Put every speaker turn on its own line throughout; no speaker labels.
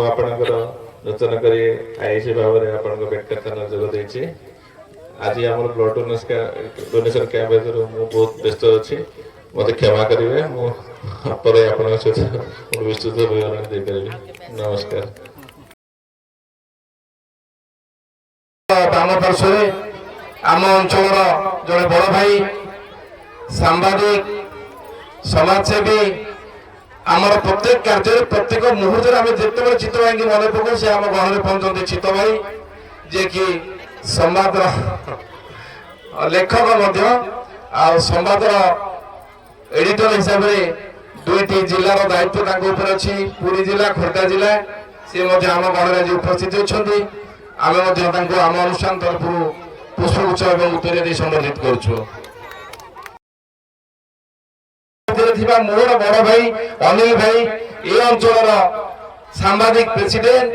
ଆପଣଙ୍କର ନୂତନ କରି ଆଇସି ଭାବରେ ଆପଣଙ୍କ ବେଟକାଥାନ ଯୋଗ ଦେଇଛି। ଆଜି ଆମର ବ୍ଲଡ ଡୋନେସନ କ୍ୟାମ୍ପ ହେତୁ ମୁଁ ବହୁତ ବ୍ୟସ୍ତ ଅଛି, ମୋତେ କ୍ଷମା କରିବେ। ମୁଁ ପରେ ଆପଣଙ୍କ ସହିତ ବିସ୍ତୃତ ବିବରଣୀ ଦେଇପାରିବି। ନମସ୍କାର।
ବାମ ପାର୍ଶ୍ୱରେ ଆମ ଅଞ୍ଚଳର ଜଣେ ବଡ଼ ଭାଇ, ସାମ୍ବାଦିକ, ସମାଜସେବୀ, ଆମର ପ୍ରତ୍ୟେକ କାର୍ଯ୍ୟରେ ପ୍ରତ୍ୟେକ ମୁହୂର୍ତ୍ତରେ ଆମେ ଯେତେବେଳେ ଚିତ୍ତ ଭାଇକି ମନେ ପକାଉ ସେ ଆମ ଗହଣରେ ପହଞ୍ଚନ୍ତି। ଚିତ୍ତ ଭାଇ ଯିଏକି ସମ୍ବାଦର ଲେଖକ ମଧ୍ୟ ଆଉ ସମ୍ବାଦର ଏଡିଟର ହିସାବରେ ଦୁଇଟି ଜିଲ୍ଲାର ଦାୟିତ୍ୱ ତାଙ୍କ ଉପରେ ଅଛି, ପୁରୀ ଜିଲ୍ଲା, ଖୋର୍ଦ୍ଧା ଜିଲ୍ଲା। ସେ ମଧ୍ୟ ଆମ ଗହଣରେ ଆଜି ଉପସ୍ଥିତ ଅଛନ୍ତି। ଆମେ ମଧ୍ୟ ତାଙ୍କୁ ଆମ ଅନୁଷ୍ଠାନ ତରଫରୁ ପୁଷ୍ପଗୁଚ୍ଛ ଏବଂ ଉତ୍ତରୀୟ ଦେଇ ସମ୍ବୋଧିତ କରୁଛୁ। ଥିବା ମୋର ବଡ଼ ଭାଇ ଅନିଲ ଭାଇ ଏ ଅଞ୍ଚଳର ସାମ୍ବାଦିକ ପ୍ରେସିଡେଣ୍ଟ,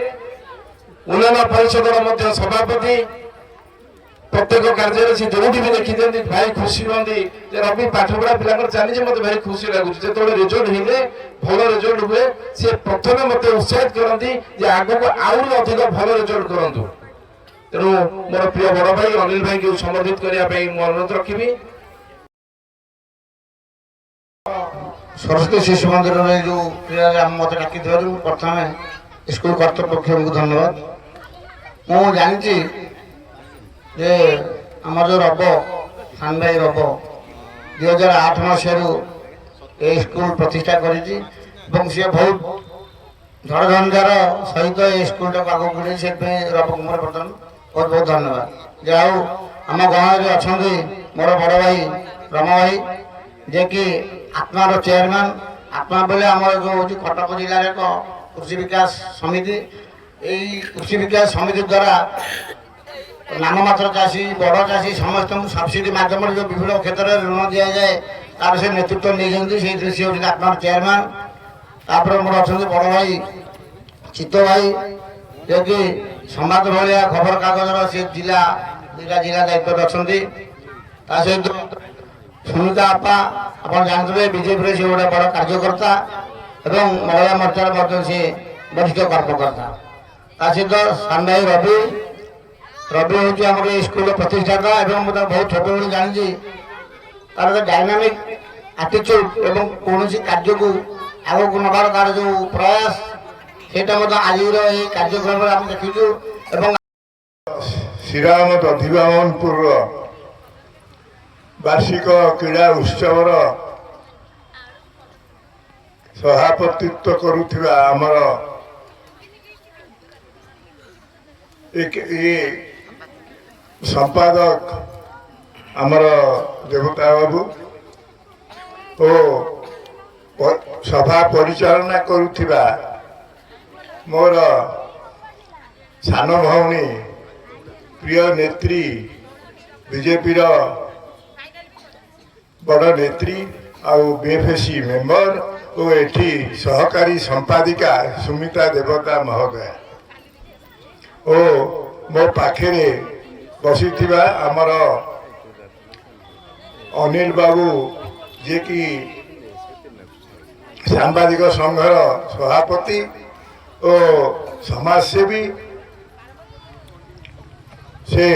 ଉନ୍ନୟନ ପରିଷଦର ମଧ୍ୟ ସଭାପତି। ପ୍ରତ୍ୟେକ କାର୍ଯ୍ୟରେ ସେ ଯୋଉଠି ବି ଦେଖିଛନ୍ତି ଭାଇ ଖୁସି ହୁଅନ୍ତି ଯେ ରବି ପାଠପଢ଼ା ପିଲାଙ୍କର ଚାଲିଛି, ମୋତେ ଭାରି ଖୁସି ଲାଗୁଛି। ଯେତେବେଳେ ରେଜଲ୍ଟ ହେଇଯାଏ, ଭଲ ରେଜଲ୍ଟ ହୁଏ, ସେ ପ୍ରଥମେ ମୋତେ ଉତ୍ସାହିତ କରନ୍ତି ଯେ ଆଗକୁ ଆହୁରି ଅଧିକ ଭଲ ରେଜଲ୍ଟ କରନ୍ତୁ। ତେଣୁ ମୋର ପ୍ରିୟ ବଡ଼ ଭାଇ ଅନିଲ ଭାଇଙ୍କୁ ସମ୍ବୋଧିତ କରିବା ପାଇଁ ମୁଁ ଅନୁରୋଧ ରଖିବି।
ସରସ୍ୱତୀ ଶିଶୁ ମନ୍ଦିରରେ ଯେଉଁ କ୍ରୀଡ଼ାରେ ମୋତେ ଡାକିଥିବାରୁ ପ୍ରଥମେ ସ୍କୁଲ କର୍ତ୍ତୃପକ୍ଷଙ୍କୁ ଧନ୍ୟବାଦ। ମୁଁ ଜାଣିଛି ଯେ ଆମର ଯେଉଁ ରବ ସାନ ଭାଇ ରବ 2008 ମସିହାରୁ এই ସ୍କୁଲ ପ୍ରତିଷ୍ଠା କରିଛି ଏବଂ ସିଏ ବହୁତ ଝଡ଼ଝଞ୍ଜାର ସହିତ এই ସ୍କୁଲଟାକୁ ଆଗକୁ ବଢ଼େଇ, ସେଥିପାଇଁ ରବକୁ ମୋର ବର୍ତ୍ତମାନ ବହୁତ ବହୁତ ଧନ୍ୟବାଦ। ଯାହା ହଉ ଆମ ଗାଁରେ ଅଛନ୍ତି ମୋର ବଡ଼ ଭାଇ ରମା ଭାଇ, ଯିଏକି ଆତ୍ମାର ଚେୟାରମ୍ୟାନ୍। ଆତ୍ମା ବୋଲେ ଆମର ଯେଉଁ ହେଉଛି କଟକ ଜିଲ୍ଲାରେ ଏକ କୃଷି ବିକାଶ ସମିତି। এই କୃଷି ବିକାଶ ସମିତି ଦ୍ୱାରା ନାମମାତ୍ର ଚାଷୀ, ବଡ଼ ଚାଷୀ ସମସ୍ତଙ୍କୁ ସବସିଡି ମାଧ୍ୟମରେ ଯେଉଁ ବିଭିନ୍ନ କ୍ଷେତ୍ରରେ ଋଣ ଦିଆଯାଏ ତାର ସେ ନେତୃତ୍ୱ ନେଇଛନ୍ତି। ସେଇଥିରେ ସେ ହେଉଛନ୍ତି ଆତ୍ମାର ଚେୟାରମ୍ୟାନ୍। ତାପରେ ମୋର ଅଛନ୍ତି ବଡ଼ ଭାଇ ଚିତ୍ତ ଭାଇ, ଯିଏକି ସମ୍ବାଦ ଭଳିଆ ଖବରକାଗଜର ସେ ଦୁଇଟା ଜିଲ୍ଲା ଦାୟିତ୍ୱରେ ଅଛନ୍ତି। ତା ସହିତ ସୁନିତା ଆପା, ଆପଣ ଜାଣିଥିବେ ବିଜେପିରେ ସେ ଗୋଟେ ବଡ଼ କାର୍ଯ୍ୟକର୍ତ୍ତା ଏବଂ ମହିଳା ମୋର୍ଚ୍ଚାରେ ମଧ୍ୟ ସେ ବରିଷ୍ଠ କର୍ମକର୍ତ୍ତା। ତା ସହିତ ସାନ ଭାଇ ରବି ହେଉଛି ଆମର এই ସ୍କୁଲର ପ୍ରତିଷ୍ଠାତା ଏବଂ ମୁଁ ତାକୁ ବହୁତ ଛୋଟବେଳୁ ଜାଣିଛି। ତାର ଯେଉଁ ଡାଇନାମିକ୍ ଆଟିଚ୍ୟୁଡ୍ ଏବଂ କୌଣସି କାର୍ଯ୍ୟକୁ ଆଗକୁ ନେବାର ତାର ଯେଉଁ ପ୍ରୟାସ, ସେଇଟା ମଧ୍ୟ ଆଜିର এই କାର୍ଯ୍ୟକ୍ରମରେ ଆମେ ଦେଖିଛୁ। ଏବଂ
ଶ୍ରୀରାମ ଦଧିବାମନପୁରର ବାର୍ଷିକ କ୍ରୀଡ଼ା ଉତ୍ସବର ସଭାପତିତ୍ୱ କରୁଥିବା ଆମର ସମ୍ପାଦକ ଆମର ଦେବତା ବାବୁ ଓ ସଭା ପରିଚାଳନା କରୁଥିବା ମୋର ସାନ ଭଉଣୀ, ପ୍ରିୟ ନେତ୍ରୀ, ବିଜେପିର ବଡ଼ ନେତ୍ରୀ ଆଉ ବିଏଫ୍ଏସି ମେମ୍ବର ଓ ଏଠି ସହକାରୀ ସମ୍ପାଦିକା ସୁମିତା ଦେବତା ମହୋଦୟା ଓ ମୋ ପାଖରେ ବସିଥିବା ଆମର ଅନିଲ ବାବୁ, ଯିଏକି ସାମ୍ବାଦିକ ସଂଘର ସଭାପତି ଓ ସମାଜସେବୀ। ସେ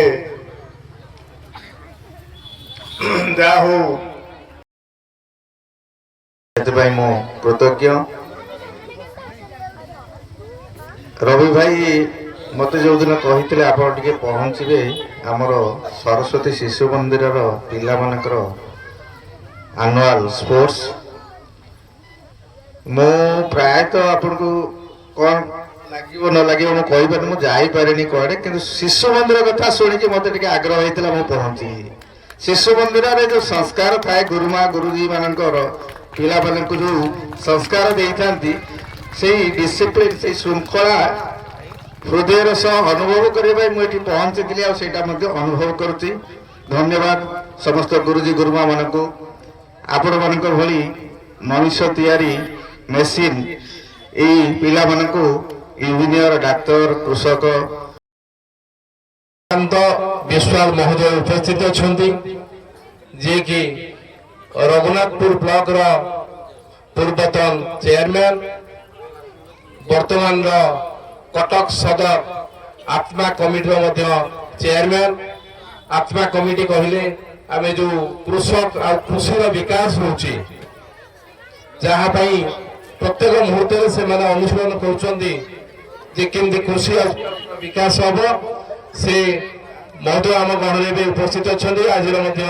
ଯାହା ହଉ
ସେଥିପାଇଁ ମୁଁ କୃତଜ୍ଞ। ରବି ଭାଇ ମୋତେ ଯେଉଁଦିନ କହିଥିଲେ ଆପଣ ଟିକେ ପହଞ୍ଚିବେ ଆମର ସରସ୍ୱତୀ ଶିଶୁ ମନ୍ଦିରର ପିଲାମାନଙ୍କର ଆନୁଆଲ ସ୍ପୋର୍ଟସ୍, ମୁଁ ପ୍ରାୟତଃ ଆପଣଙ୍କୁ କ'ଣ ଲାଗିବ ନ ଲାଗିବ ମୁଁ କହିପାରୁନି, ମୁଁ ଯାଇପାରିନି କୁଆଡ଼େ, କିନ୍ତୁ ଶିଶୁ ମନ୍ଦିର କଥା ଶୁଣିକି ମୋତେ ଟିକେ ଆଗ୍ରହ ହେଇଥିଲା, ମୁଁ ପହଞ୍ଚିଲି। ଶିଶୁ ମନ୍ଦିରରେ ଯେଉଁ ସଂସ୍କାର ଥାଏ, ଗୁରୁମା ଗୁରୁଜୀ ମାନଙ୍କର ପିଲାମାନଙ୍କୁ ଯେଉଁ ସଂସ୍କାର ଦେଇଥାନ୍ତି, ସେଇ ଡିସିପ୍ଲିନ୍, ସେଇ ଶୃଙ୍ଖଳା ହୃଦୟର ସହ ଅନୁଭବ କରିବା ପାଇଁ ମୁଁ ଏଠି ପହଞ୍ଚିଥିଲି, ଆଉ ସେଇଟା ମଧ୍ୟ ଅନୁଭବ କରୁଛି। ଧନ୍ୟବାଦ ସମସ୍ତ ଗୁରୁଜୀ ଗୁରୁମା ମାନଙ୍କୁ। ଆପଣମାନଙ୍କ ଭଳି ମଣିଷ ତିଆରି ମେସିନ୍ এই ପିଲାମାନଙ୍କୁ ଇଞ୍ଜିନିୟର, ଡାକ୍ତର, କୃଷକ
ବିଶ୍ୱାଳ ମହୋଦୟ ଉପସ୍ଥିତ ଅଛନ୍ତି, ଯିଏକି ରଘୁନାଥପୁର ବ୍ଲକର ପୂର୍ବତନ ଚେୟାରମ୍ୟାନ୍, ବର୍ତ୍ତମାନର କଟକ ସଦର ଆତ୍ମା କମିଟିର ମଧ୍ୟ ଚେୟାରମ୍ୟାନ। ଆତ୍ମା କମିଟି କହିଲେ ଆମେ ଯୋଉ କୃଷକ ଆଉ କୃଷିର ବିକାଶ ହଉଛି, ଯାହା ପାଇଁ ପ୍ରତ୍ୟେକ ମୁହୂର୍ତ୍ତରେ ସେମାନେ ଅନୁଶୀଳନ କରୁଛନ୍ତି ଯେ କେମିତି କୃଷି ବିକାଶ ହବ। ସେ ମହୋଦୟ ଆମ ଗଣରେ ଏବେ ଉପସ୍ଥିତ ଅଛନ୍ତି। ଆଜିର ମଧ୍ୟ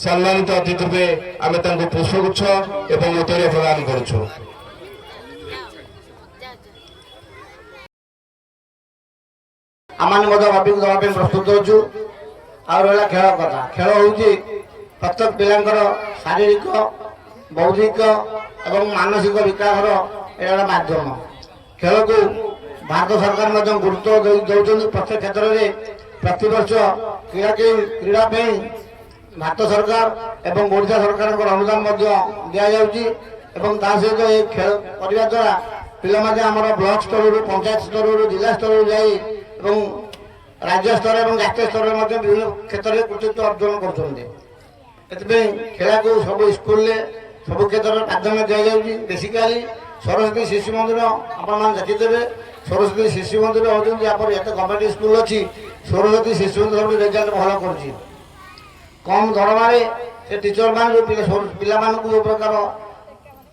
ସମ୍ମାନିତ ଅତିଥି ରୂପେ ଆମେ ତାଙ୍କୁ ପୁଷ୍ପଗୁଚ୍ଛ ଏବଂ ଉତ୍ତରୀୟ ପ୍ରଦାନ କରୁଛୁ।
ଆମେ ମଧ୍ୟ ଭାବିକୁ ଦେବା ପାଇଁ ପ୍ରସ୍ତୁତ ଅଛୁ। ଆଉ ରହିଲା ଖେଳ କଥା। ଖେଳ ହେଉଛି ପ୍ରତ୍ୟେକ ପିଲାଙ୍କର ଶାରୀରିକ, ବୌଦ୍ଧିକ ଏବଂ ମାନସିକ ବିକାଶର ଏହା ଗୋଟେ ମାଧ୍ୟମ। ଖେଳକୁ ଭାରତ ସରକାର ମଧ୍ୟ ଗୁରୁତ୍ୱ ଦେଉଛନ୍ତି। ପ୍ରତ୍ୟେକ କ୍ଷେତ୍ରରେ ପ୍ରତିବର୍ଷ କ୍ରୀଡ଼ା ପାଇଁ ଭାରତ ସରକାର ଏବଂ ଓଡ଼ିଶା ସରକାରଙ୍କର ଅନୁଦାନ ମଧ୍ୟ ଦିଆଯାଉଛି ଏବଂ ତା ସହିତ ଏ ଖେଳ କରିବା ଦ୍ୱାରା ପିଲାମାନେ ଆମର ବ୍ଲକ ସ୍ତରରୁ, ପଞ୍ଚାୟତ ସ୍ତରରୁ, ଜିଲ୍ଲା ସ୍ତରରୁ ଯାଇ ଏବଂ ରାଜ୍ୟ ସ୍ତର ଏବଂ ଜାତୀୟ ସ୍ତରରେ ମଧ୍ୟ ବିଭିନ୍ନ କ୍ଷେତ୍ରରେ କୃତିତ୍ୱ ଅର୍ଜନ କରୁଛନ୍ତି। ଏଥିପାଇଁ ଖେଳକୁ ସବୁ ସ୍କୁଲରେ, ସବୁ କ୍ଷେତ୍ରରେ ପ୍ରାଧାନ୍ୟ ଦିଆଯାଉଛି। ବେସିକାଲି ସରସ୍ୱତୀ ଶିଶୁ ମନ୍ଦିର ଆପଣମାନେ ଦେଖିଦେବେ। ସରସ୍ୱତୀ ଶିଶୁ ମନ୍ଦିର ହେଉଛନ୍ତି ଆମର ଏତେ ଗଭର୍ଣ୍ଣମେଣ୍ଟ ସ୍କୁଲ ଅଛି, ସରସ୍ୱତୀ ଶିଶୁ ମନ୍ଦିର ରେଜଲ୍ଟ ଭଲ କରୁଛି। କମ୍ ଦରମାରେ ସେ ଟିଚରମାନେ ଯେଉଁ ପିଲାମାନଙ୍କୁ ଯେଉଁ ପ୍ରକାର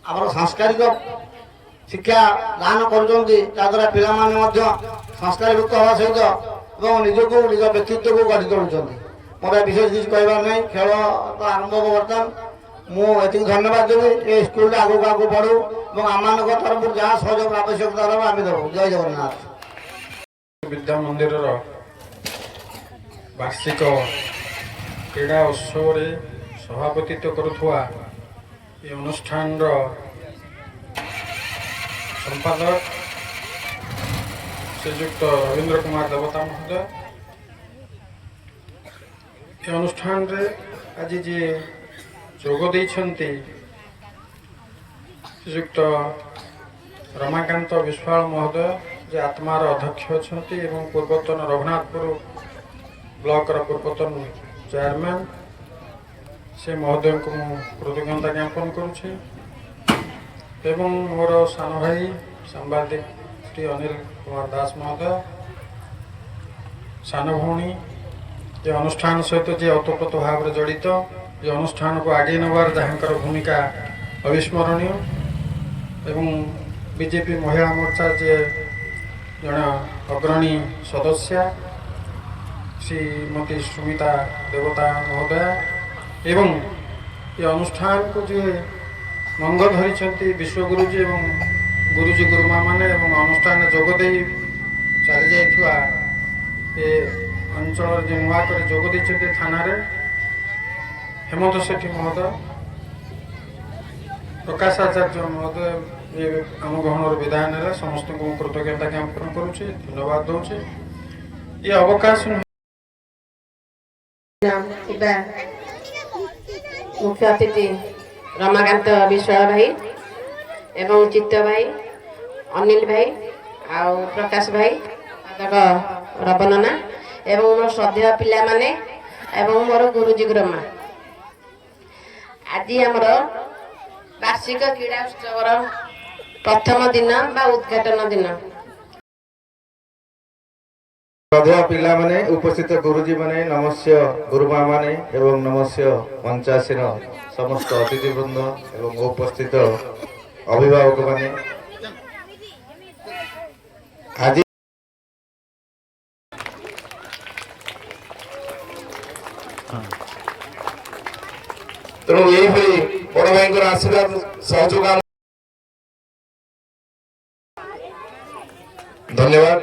ଆମର ସାଂସ୍କାରିକ ଶିକ୍ଷା ଦାନ କରୁଛନ୍ତି, ତାଦ୍ୱାରା ପିଲାମାନେ ମଧ୍ୟ ସଂସ୍କାରଯୁକ୍ତ ହେବା ସହିତ ଏବଂ ନିଜକୁ, ନିଜ ବ୍ୟକ୍ତିତ୍ୱକୁ ଗଢ଼ି ତୋଳୁଛନ୍ତି। ମୋର ବିଶେଷ କିଛି କହିବାର ନାହିଁ। ଖେଳ ତ ଆରମ୍ଭ ହେବ ବର୍ତ୍ତମାନ। ମୁଁ ଏତିକି ଧନ୍ୟବାଦ ଦେବି। ଏ ସ୍କୁଲଟା ଆଗକୁ ଆଗକୁ ବଢ଼ୁ ଏବଂ ଆମମାନଙ୍କ ତରଫରୁ ଯାହା ସହଯୋଗ ଆବଶ୍ୟକତା ରହିବ ଆମେ ଦେବୁ। ଜୟ ଜଗନ୍ନାଥ।
ବିଦ୍ୟା ମନ୍ଦିରର ବାର୍ଷିକ କ୍ରୀଡ଼ା ଉତ୍ସବରେ ସଭାପତିତ୍ୱ କରୁଥିବା ଏ ଅନୁଷ୍ଠାନର ସମ୍ପାଦକ ଶ୍ରୀଯୁକ୍ତ ରବୀନ୍ଦ୍ର କୁମାର ଦେବତା ମହୋଦୟ, ଏ ଅନୁଷ୍ଠାନରେ ଆଜି ଯିଏ ଯୋଗ ଦେଇଛନ୍ତି ଶ୍ରୀଯୁକ୍ତ ରମାକାନ୍ତ ବିଶ୍ୱାଳ ମହୋଦୟ, ଯେ ଆତ୍ମାର ଅଧ୍ୟକ୍ଷ ଅଛନ୍ତି ଏବଂ ପୂର୍ବତନ ରଘୁନାଥପୁର ବ୍ଲକର ପୂର୍ବତନ ଚେୟାରମ୍ୟାନ୍, ସେ ମହୋଦୟଙ୍କୁ ମୁଁ କୃତଜ୍ଞତା ଜ୍ଞାପନ କରୁଛି। ଏବଂ ମୋର ସାନ ଭାଇ ସାମ୍ବାଦିକ ଶ୍ରୀ ଅନିଲ କୁମାର ଦାସ ମହୋଦୟ, ସାନ ଭଉଣୀ, ଏ ଅନୁଷ୍ଠାନ ସହିତ ଯିଏ ଓତପ୍ରୋତ ଭାବରେ ଜଡ଼ିତ, ଏ ଅନୁଷ୍ଠାନକୁ ଆଗେଇ ନେବାର ଯାହାଙ୍କର ଭୂମିକା ଅବିସ୍ମରଣୀୟ, ଏବଂ ବିଜେପି ମହିଳା ମୋର୍ଚ୍ଚା ଯେ ଜଣେ ଅଗ୍ରଣୀ ସଦସ୍ୟା ଶ୍ରୀମତୀ ସୁମିତା ଦେବତା ମହୋଦୟା, ଏବଂ ଏ ଅନୁଷ୍ଠାନକୁ ଯିଏ ମଙ୍ଗ ଧରିଛନ୍ତି ବିଶ୍ୱଗୁରୁଜୀ ଏବଂ ଗୁରୁଜୀ ଗୁରୁମାମାନେ, ଏବଂ ଅନୁଷ୍ଠାନରେ ଯୋଗ ଦେଇ ଚାଲିଯାଇଥିବା ଏ ଅଞ୍ଚଳରେ ଯେ ନୂଆ କରି ଯୋଗ ଦେଇଛନ୍ତି ଥାନାରେ ହେମନ୍ତ ସେଠୀ ମହୋଦୟ, ପ୍ରକାଶ ଆଚାର୍ଯ୍ୟ ମହୋଦୟ ଏ ଆମ ଗହଣରୁ ବିଦାୟ ନେଲେ। ସମସ୍ତଙ୍କୁ ମୁଁ କୃତଜ୍ଞତା ଜ୍ଞାପନ କରୁଛି, ଧନ୍ୟବାଦ ଦେଉଛି। ଏ ଅବକାଶ
ଥିବା ମୁଖ୍ୟ ଅତିଥି ରମାକାନ୍ତ ବିଶ୍ୱାଳ ଭାଇ ଏବଂ ଚିତ୍ତ ଭାଇ, ଅନିଲ ଭାଇ ଆଉ ପ୍ରକାଶ ଭାଇ, ପାଦକ ରବନନା ଏବଂ ମୋର ଶ୍ରଦ୍ଧେୟ ପିଲାମାନେ ଏବଂ ମୋର ଗୁରୁଜୀ ଗୁରୁମା, ଆଜି ଆମର ବାର୍ଷିକ କ୍ରୀଡ଼ା ଉତ୍ସବର ପ୍ରଥମ ଦିନ ବା ଉଦ୍ଘାଟନ ଦିନ।
ଶ୍ରଦ୍ଧେୟ ପିଲାମାନେ, ଉପସ୍ଥିତ ଗୁରୁଜୀମାନେ, ନମସ୍ୟ ଗୁରୁମାମାନେ ଏବଂ ନମସ୍ୟ ପଞ୍ଚାଶୀର ସମସ୍ତ ଅତିଥିବୃନ୍ଦ ଏବଂ ଉପସ୍ଥିତ ଅଭିଭାବକମାନେ, ଆଜି
ତେଣୁ ଏଇଭଳି ବଡ଼ ଭାଇଙ୍କର ଆଶୀର୍ବାଦ ସହଯୋଗ ଧନ୍ୟବାଦ।